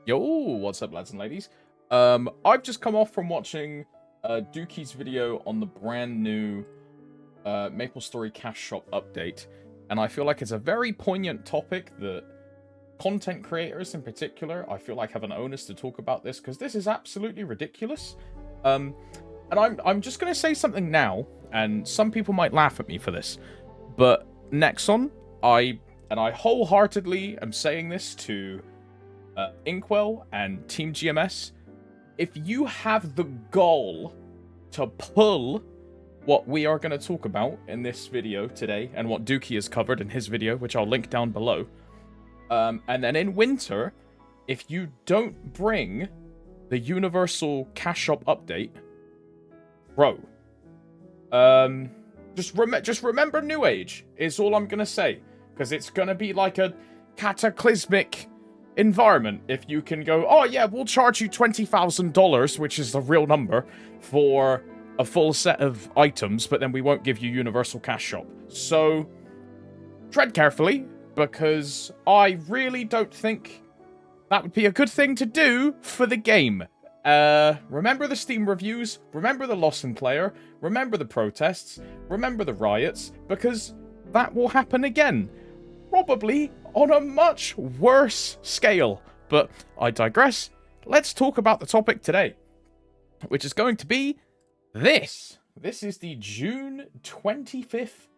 Yo, what's up, lads and ladies? I've just come off from watching Dookie's video on the brand new MapleStory Cash Shop update, and I feel like it's a very poignant topic that content creators in particular, I feel like, have an onus to talk about this, because this is absolutely ridiculous. And I'm just going to say something now, and some people might laugh at me for this, but Nexon, I wholeheartedly am saying this to Inkwell and Team GMS, if you have the gall to pull what we are going to talk about in this video today, and what Dookie has covered in his video, which I'll link down below, and then in winter, if you don't bring the Universal Cash Shop update, bro, just remember New Age is all I'm going to say, because it's going to be like a cataclysmic environment if you can go, oh yeah, we'll charge you $20,000, which is the real number, for a full set of items, but then we won't give you Universal Cash Shop. So tread carefully, because I really don't think that would be a good thing to do for the game. Remember the Steam reviews, remember the loss in player, remember the protests, remember the riots, because that will happen again. Probably on a much worse scale. But I digress. Let's talk about the topic today, which is going to be this. This is the June 25th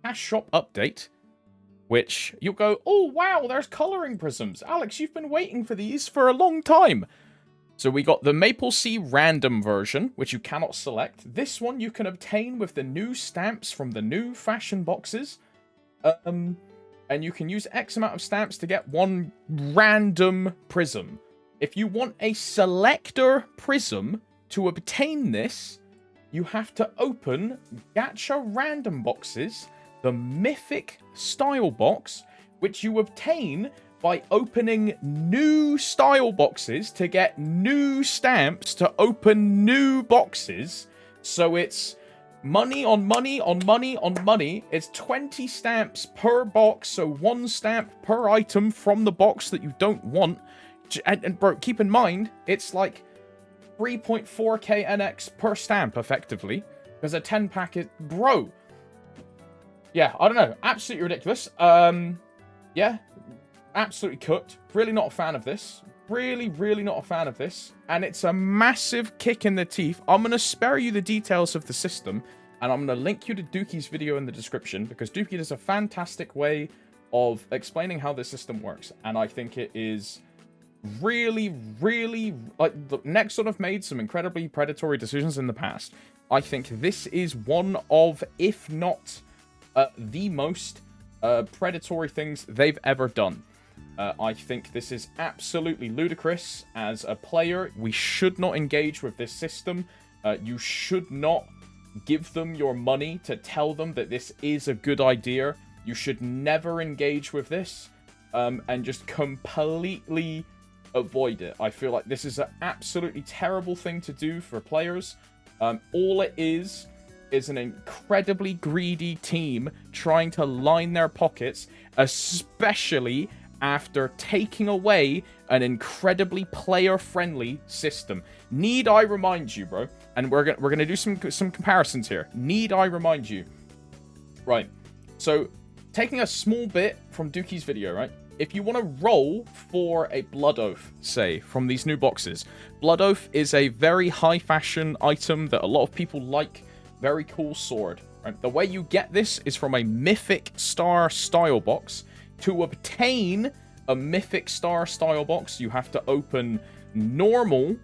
Cash Shop update, which you'll go, oh wow, there's coloring prisms. Alex, you've been waiting for these for a long time. So we got the Maple Sea random version, which you cannot select. This one you can obtain with the new stamps from the new fashion boxes. And you can use X amount of stamps to get one random prism. If you want a selector prism to obtain this, you have to open Gacha random boxes, the mythic style box, which you obtain by opening new style boxes to get new stamps to open new boxes. So it's money on money on money on money. It's 20 stamps per box, so one stamp per item from the box that you don't want. And bro, keep in mind, it's like 3.4k NX per stamp, effectively. Because a 10-pack is... Bro! Yeah, I don't know. Absolutely ridiculous. Yeah. Absolutely cooked. Really not a fan of this. Really not a fan of this. And it's a massive kick in the teeth. I'm going to spare you the details of the system, and I'm going to link you to Dookie's video in the description, because Dookie does a fantastic way of explaining how this system works. And I think it is really, like, Nexon have made some incredibly predatory decisions in the past. I think this is one of, if not the most predatory things they've ever done. I think this is absolutely ludicrous. As a player, we should not engage with this system. You should not give them your money to tell them that this is a good idea. You should never engage with this, and just completely avoid it. I feel like this is an absolutely terrible thing to do for players. All it is an incredibly greedy team trying to line their pockets, especially after taking away an incredibly player-friendly system. Need I remind you, bro? And we're gonna do some comparisons here. Need I remind you? Right. So, taking a small bit from Dookie's video, right? If you want to roll for a Blood Oath, say, from these new boxes, Blood Oath is a very high-fashion item that a lot of people like. Very cool sword. Right? The way you get this is from a Mythic Star style box. To obtain a Mythic Star style box, you have to open normal,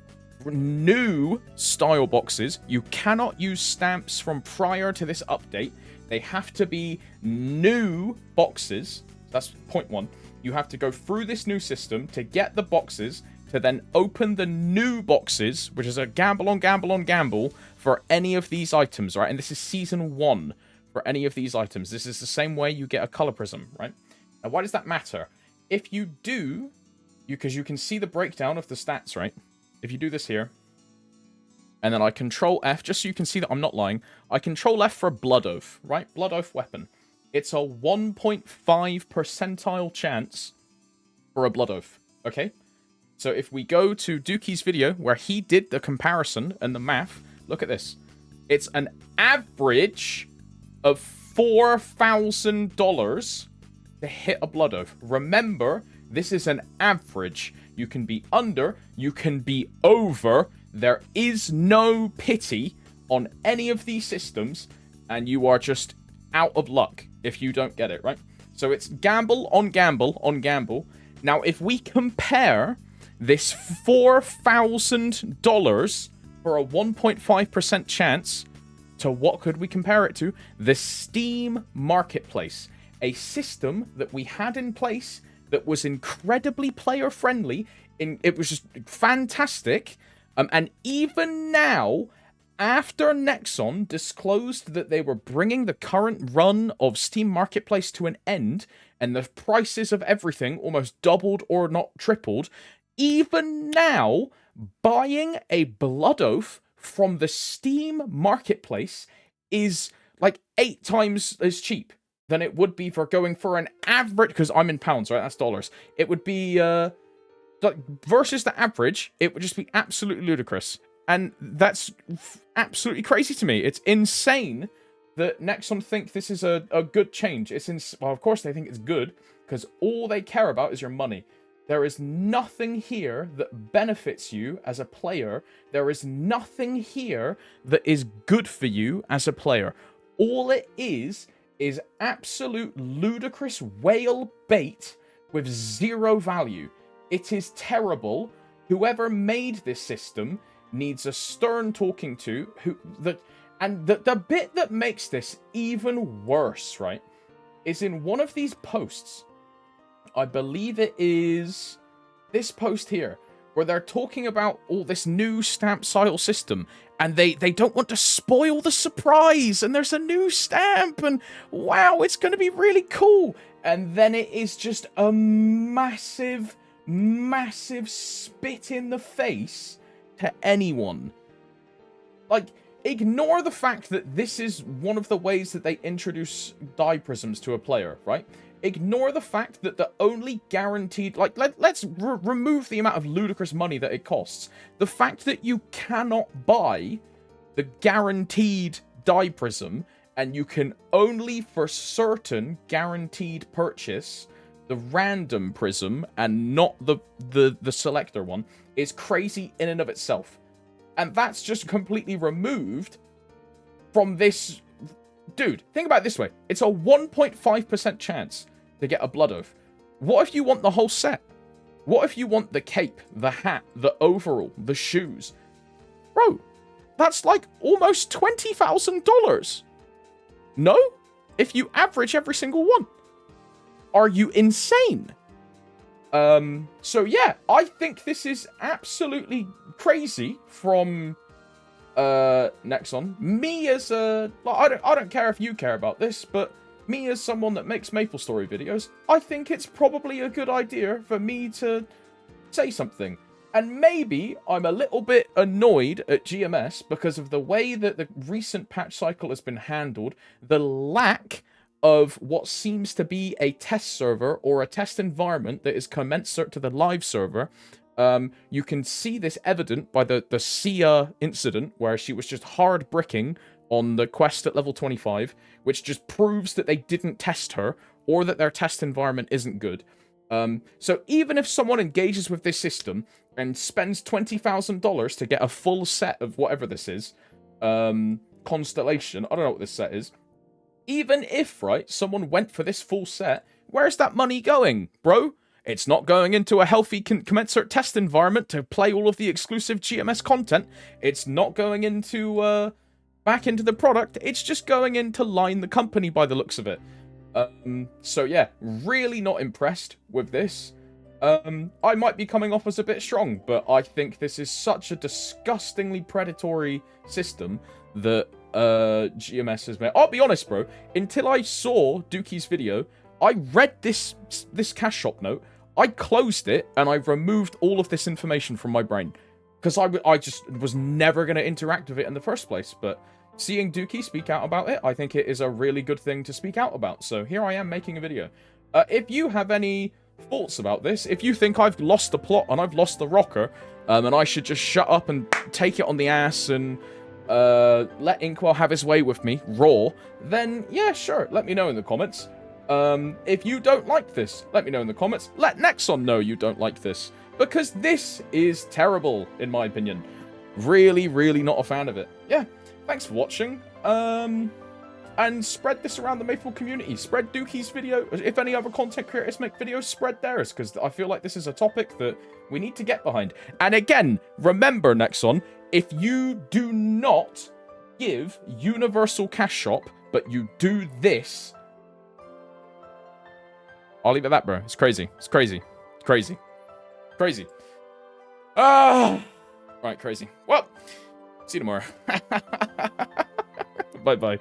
new style boxes. You cannot use stamps from prior to this update. They have to be new boxes. That's point one. You have to go through this new system to get the boxes, to then open the new boxes, which is a gamble on gamble on gamble for any of these items, right? And this is season 1 for any of these items. This is the same way you get a color prism, right? Now, why does that matter? If you do, because you can see the breakdown of the stats, right? If you do this here, and then I control F, just so you can see that I'm not lying, I control F for Blood Oath, right? Blood Oath weapon. It's a 1.5 percentile chance for a Blood Oath, okay? So if we go to Dookie's video where he did the comparison and the math, look at this. It's an average of $4,000 to hit a blood oath. Remember, this is an average. You can be under, you can be over. There is no pity on any of these systems, and you are just out of luck if you don't get it, right? So it's gamble on gamble on gamble. Now, if we compare this $4,000 for a 1.5% chance to what could we compare it to? The Steam Marketplace, a system that we had in place that was incredibly player-friendly. It was just fantastic. And even now, after Nexon disclosed that they were bringing the current run of Steam Marketplace to an end, and the prices of everything almost doubled or not tripled, even now, buying a Blood Oath from the Steam Marketplace is like 8 times as cheap than it would be for going for an average, because I'm in pounds, right? That's dollars. It would be, versus the average, it would just be absolutely ludicrous. And that's absolutely crazy to me. It's insane that Nexon think this is a good change. Well, of course they think it's good, because all they care about is your money. There is nothing here that benefits you as a player. There is nothing here that is good for you as a player. All it is absolute ludicrous whale bait with zero value. It is terrible. Whoever made this system needs a stern talking to. And the bit that makes this even worse, right, is in one of these posts. I believe it is this post here, where they're talking about all this new stamp style system, and they don't want to spoil the surprise, and there's a new stamp, and wow, it's going to be really cool. And then it is just a massive, massive spit in the face to anyone. Like, ignore the fact that this is one of the ways that they introduce die prisms to a player, right? Ignore the fact that the only guaranteed... Like, let's remove the amount of ludicrous money that it costs. The fact that you cannot buy the guaranteed die prism, and you can only for certain guaranteed purchase the random prism and not the selector one, is crazy in and of itself. And that's just completely removed from this... Dude, think about it this way. It's a 1.5% chance to get a Blood Oath. What if you want the whole set? What if you want the cape, the hat, the overall, the shoes? Bro, that's like almost $20,000. No? If you average every single one. Are you insane? So yeah, I think this is absolutely crazy from Nexon. Me as a... I don't care if you care about this, but me as someone that makes MapleStory videos, I think it's probably a good idea for me to say something. And maybe I'm a little bit annoyed at GMS because of the way that the recent patch cycle has been handled, the lack of what seems to be a test server or a test environment that is commensurate to the live server. You can see this evident by the Sia incident, where she was just hard bricking on the quest at level 25, which just proves that they didn't test her, or that their test environment isn't good. So even if someone engages with this system and spends $20,000 to get a full set of whatever this is, Constellation, I don't know what this set is, even if, right, someone went for this full set, where's that money going, bro? It's not going into a healthy commensurate test environment to play all of the exclusive GMS content. It's not going into, back into the product. It's just going in to line the company by the looks of it. So yeah, really not impressed with this. I might be coming off as a bit strong, but I think this is such a disgustingly predatory system that GMS has made. I'll be honest, bro. Until I saw Dookie's video, I read this cash shop note, I closed it, and I removed all of this information from my brain. Because I just was never going to interact with it in the first place. But seeing Dookie speak out about it, I think it is a really good thing to speak out about. So here I am making a video. If you have any thoughts about this. If you think I've lost the plot and I've lost the rocker, and I should just shut up and take it on the ass and let Inkwell have his way with me, raw, then yeah, sure, let me know in the comments. If you don't like this, let me know in the comments. Let Nexon know you don't like this, because this is terrible, in my opinion. Really, really not a fan of it. Yeah, thanks for watching. And spread this around the Maple community. Spread Dookie's video. If any other content creators make videos, spread theirs, because I feel like this is a topic that we need to get behind. And again, remember, Nexon, if you do not give Universal Cash Shop, but you do this, I'll leave it at that, bro. It's crazy. It's crazy. It's crazy. Crazy. Ah! Right, crazy. Well, see you tomorrow. Bye-bye.